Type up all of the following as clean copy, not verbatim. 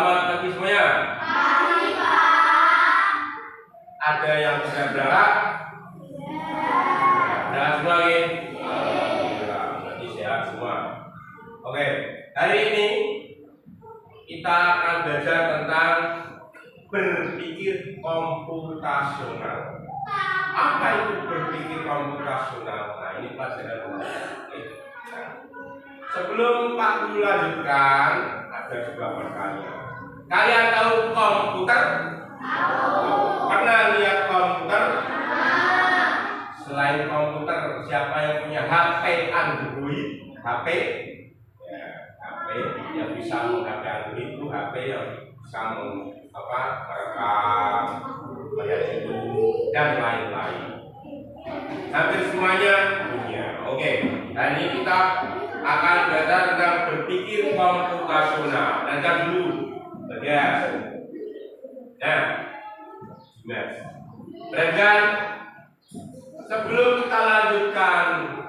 Selamat pagi semuanya. Pagi, Pak. Ada yang sudah berangkat? Berangkat semua lagi? Berarti sehat semua. Oke, hari ini kita akan belajar tentang berpikir komputasional. Apa itu berpikir komputasional? Nah, ini pelajaran. Sebelum Pak Guru lanjutkan, ada sebuah pertanyaan. Kalian tahu komputer? Tahu. Pernah lihat komputer? Selain komputer, siapa yang punya HP Android? HP? Ya, HP yang bisa menggunakan Android itu HP yang bisa merekam, melihat YouTube dan lain-lain. Hampir semuanya punya. Oke, hari ini kita akan belajar tentang berpikir komputasional. Lanjut dulu, tegas. Nah, dan sebelum kita lanjutkan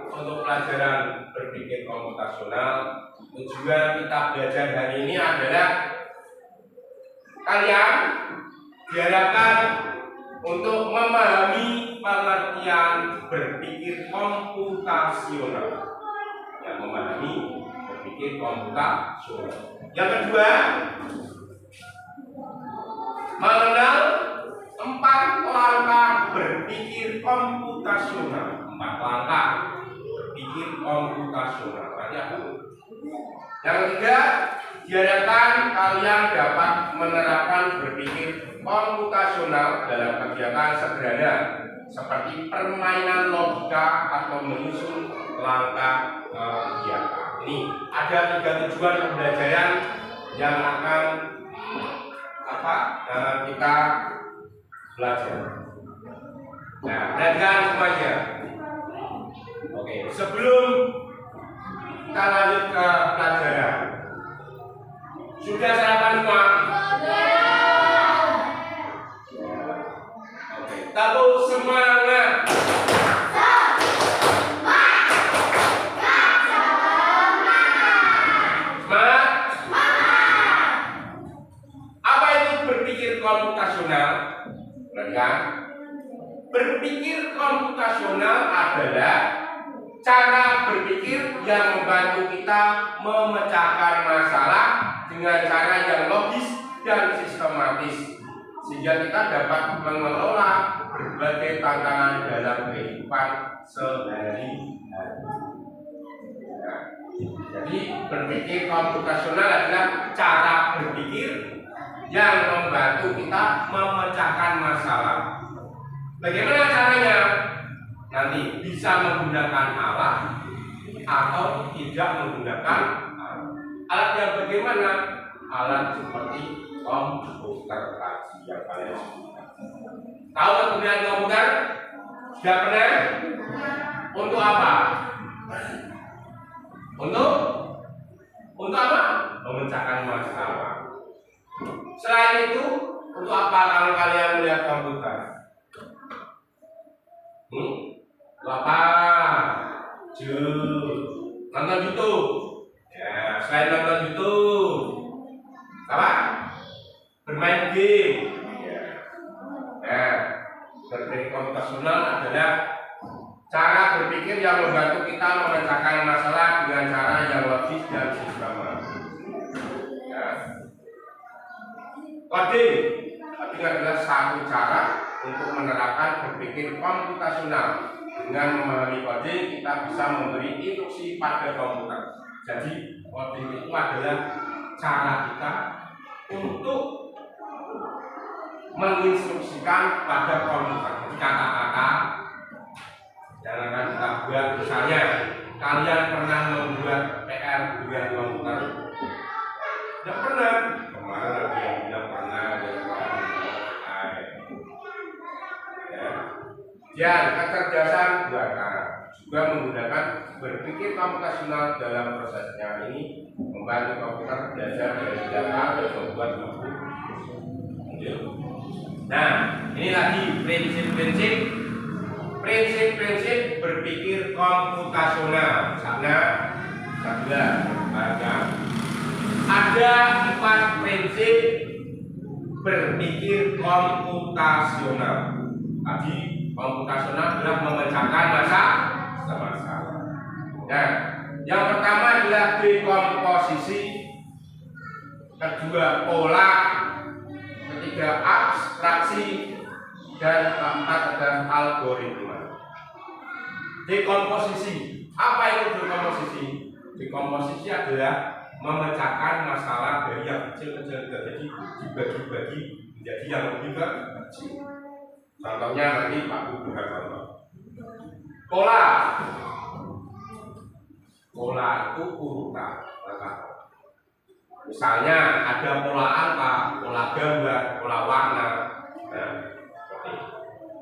untuk pelajaran berpikir komputasional, tujuan kita belajar hari ini adalah kalian diharapkan untuk memahami pengertian berpikir komputasional. Yang memahami berpikir komputasional. Yang kedua, mengenal 4 langkah berpikir komputasional. 4 langkah berpikir komputasional. Berarti apa? Yang ketiga, diharapkan kalian dapat menerapkan berpikir komputasional dalam kegiatan sederhana seperti permainan logika atau menyusun langkah kegiatan. Ini ada 3 tujuan pembelajaran yang akan kita belajar. Nah, perhatikan semuanya. Oke, sebelum kita lanjut ke pelajaran, sudah sarapan semua? Oke, tahu semangat. Komputasional, kan? Berpikir komputasional adalah cara berpikir yang membantu kita memecahkan masalah dengan cara yang logis dan sistematis, sehingga kita dapat mengelola berbagai tantangan dalam kehidupan sehari-hari. Nah, jadi berpikir komputasional adalah cara berpikir yang membantu kita memecahkan masalah. Bagaimana caranya? Nanti bisa menggunakan alat atau tidak menggunakan alat. Alat yang bagaimana? Alat seperti komputer tadi yang kalian sebutkan. Tahu penggunaan komputer? Sudah pernah? Untuk apa? Untuk apa? Memecahkan masalah. Selain itu, untuk apa kalau kalian melihat komputer? Apa? Nonton YouTube. Ya, selain nonton YouTube, apa? Bermain game. Nah, berpikir komputasional adalah cara berpikir yang membantu kita memecahkan masalah dengan cara yang logis dan sistematis. Coding adalah satu cara untuk menerapkan berpikir komputasional. Dengan memahami coding, kita bisa memberi instruksi pada komputer. Jadi, coding itu adalah cara kita untuk menginstruksikan pada komputer. Jadi kata-kata yang akan kita buat, misalnya kalian pernah membuat PR dengan komputer? Tidak pernah. Kemarin ada yang bilang pernah, ya, kecerdasan buatan juga menggunakan berpikir komputasional dalam prosesnya. Ini membantu komputer belajar dari data dan membuat buku. Nah, ini lagi prinsip berpikir komputasional. Sana, kedua, baca. Ada 4 prinsip berpikir komputasional. Tadi komputasional adalah memecahkan masalah. Nah, yang pertama adalah dekomposisi, kedua pola, ketiga abstraksi, dan keempat adalah algoritma. Dekomposisi. Apa itu dekomposisi? Dekomposisi adalah memecahkan masalah dari yang kecil-kecil jadi dibagi-bagi menjadi yang lebih kecil. Contohnya nanti Pak Bu berikan contoh. Pola itu urutan. Misalnya ada pola apa? Pola gambar, pola warna. Nah, oke.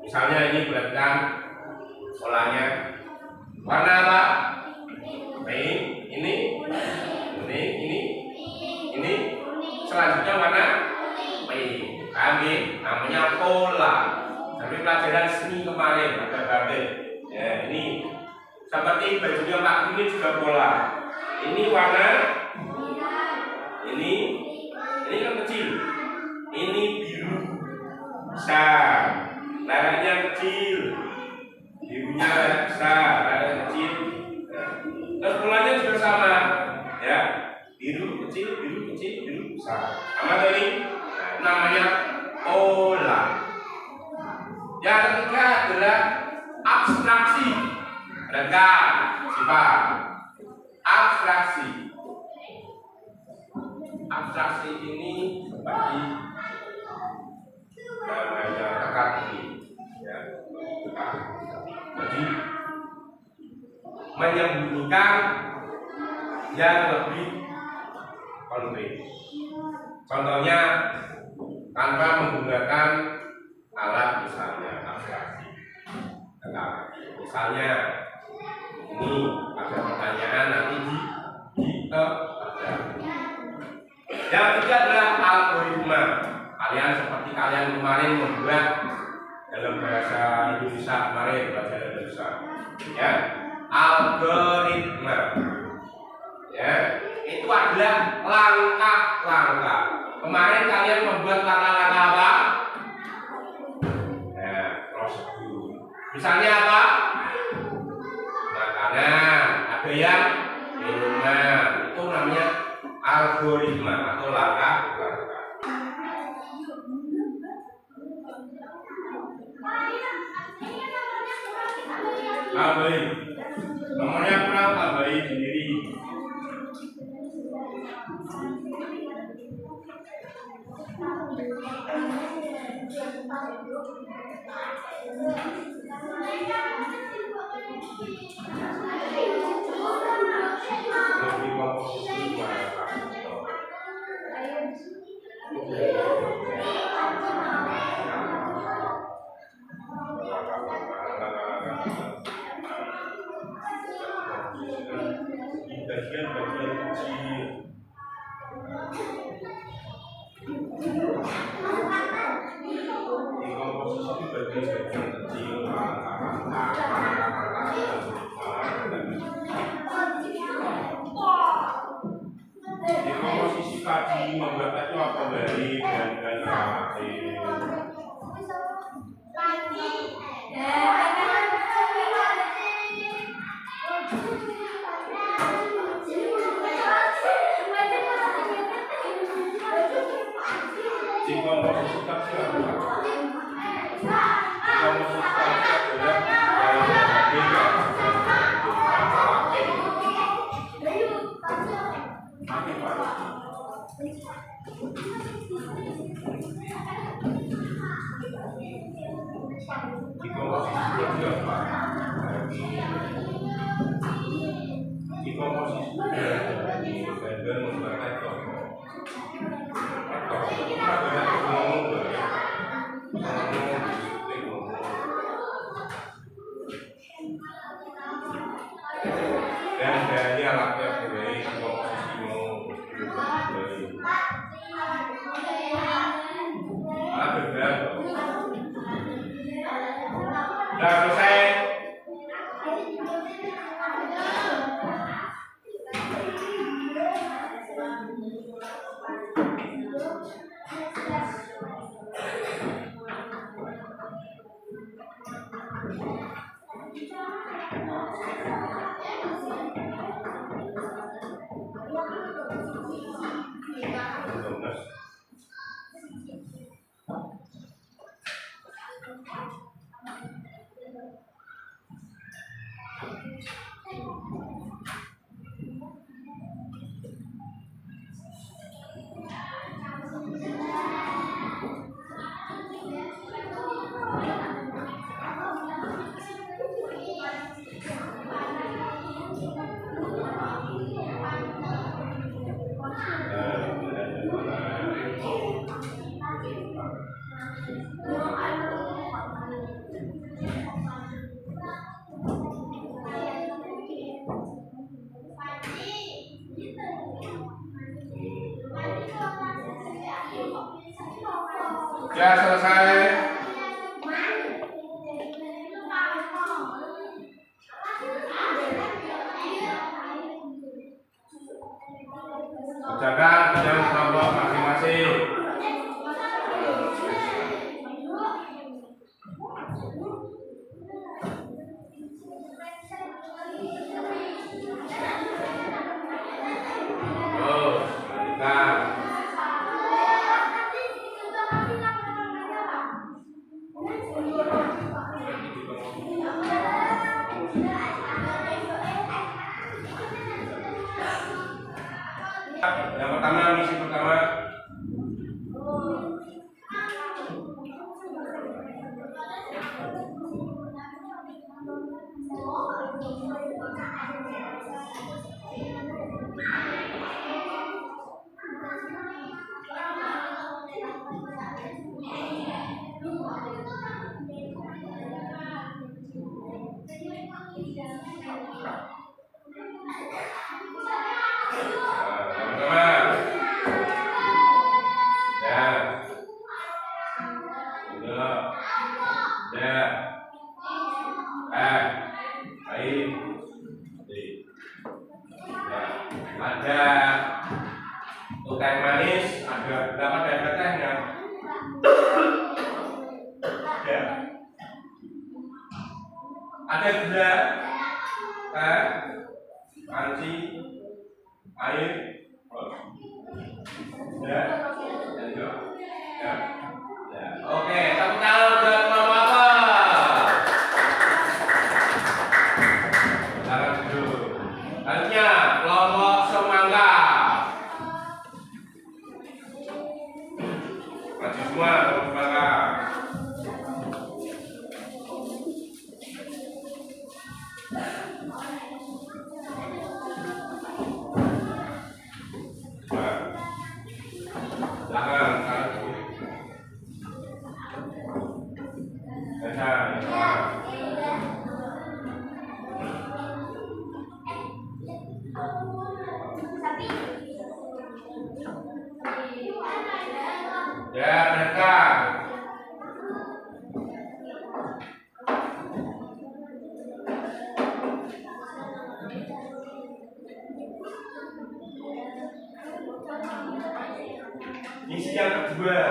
Misalnya ini berarti kan polanya warna apa? Pink. Ini selanjutnya warna pink. Kami namanya pola. Tapi pelajaran seni kemarin ada batik. Ya, ini seperti bajunya Pak ini juga pola. Ini warna, ini kan kecil. Ini biru besar, layarnya kecil. Birunya besar, layarnya kecil. Terus polanya juga sama, ya. Biru kecil, biru besar. Sama tadi, namanya pola. Yang ketiga adalah abstraksi. Adakah sifat abstraksi? Abstraksi ini seperti namanya teka-teki, ya. Jadi menyembunyikan yang lebih konkret. Contohnya tanpa menggunakan alat, misalnya abstraksi. Misalnya ini ada pertanyaan nanti di yang ketiga adalah algoritma. Kalian seperti kalian kemarin membuat dalam bahasa Indonesia kemarin belajar Indonesia, ya, algoritma. Ya, itu adalah langkah-langkah. Kemarin kalian membuat langkah-langkah apa? Ya, prosedur. Misalnya apa? Makanan, ada yang minuman. Itu namanya algoritma atau langkah-langkah. Tambahin. Nomornya kurang, tambahin sendiri. Bagian-bagian kecil. Dekomposisi bagian-bagian kecil. Dekomposisi tadi membuat itu apa dari dan dekomposisi tadi dan dari alatnya boleh komposisimu alat bergerak. Sudah selesai. Ya, selesai. Kerjakan dengan kelompok masing-masing. Yang pertama, misi pertama. Ada teh manis, ada berapa ada tehnya? Ada gula, teh, panci, air, ya. Oke, tepuk tangan buat Mama apa? Tangan dulu. Selanjutnya kelompok semangka. Maju semua kelompok semangka. Ya, mereka. Misi yang kedua.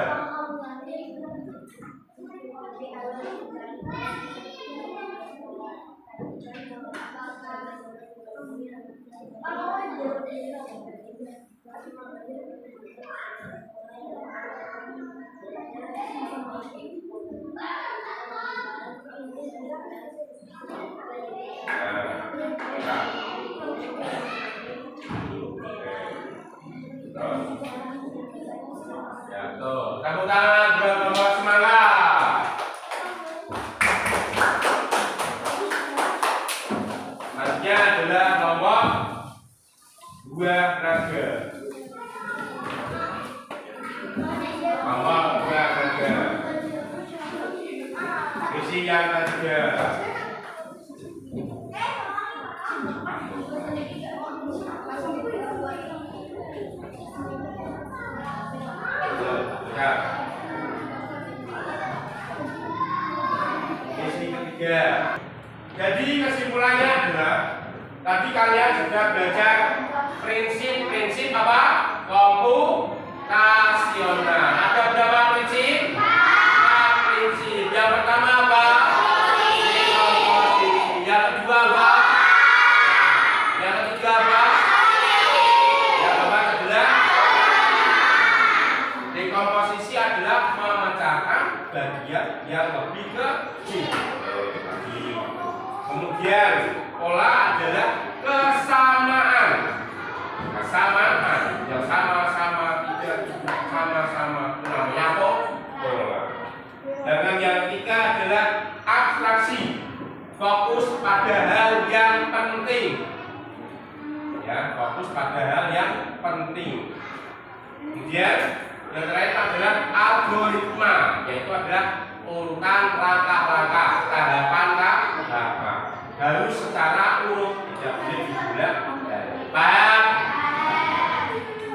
Ya, tuh. Tepuk tangan buat kelompok semangat. Selanjutnya adalah kelompok buah naga. Kelompok buah naga. Misi yang ketiga. Misi ketiga. Jadi kesimpulannya adalah tadi kalian sudah belajar prinsip-prinsip apa? Komputasional. Ada berapa prinsip? 4 prinsip. Yang pertama apa? Komposisi. Yang kedua apa? Yang ketiga apa? Yang keempat adalah dekomposisi adalah memecahkan bagian yang lebih kecil. Kemudian pola adalah kesamaan. Kesamaan yang sama-sama tidak sama-sama namanya apa? Pola. Dan yang ketiga adalah abstraksi. Fokus pada hal yang penting. Ya, fokus pada hal yang penting. Kemudian yang terakhir adalah algoritma, yaitu adalah urutan langkah-langkah, tahapan-tahapan. Harus secara urut, tidak boleh dibulat. Paham?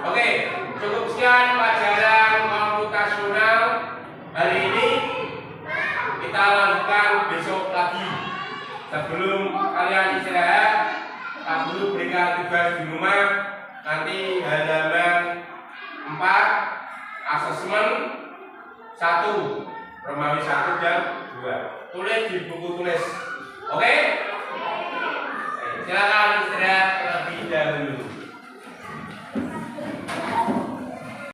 Oke, cukup sekian pelajaran komputasional hari Sebelum kalian istirahat, Pak Guru berikan tugas di rumah. Nanti halaman 4 asesmen 1 Romawi 1 dan 2. Tulis di buku tulis. Oke? Silakan istirahat.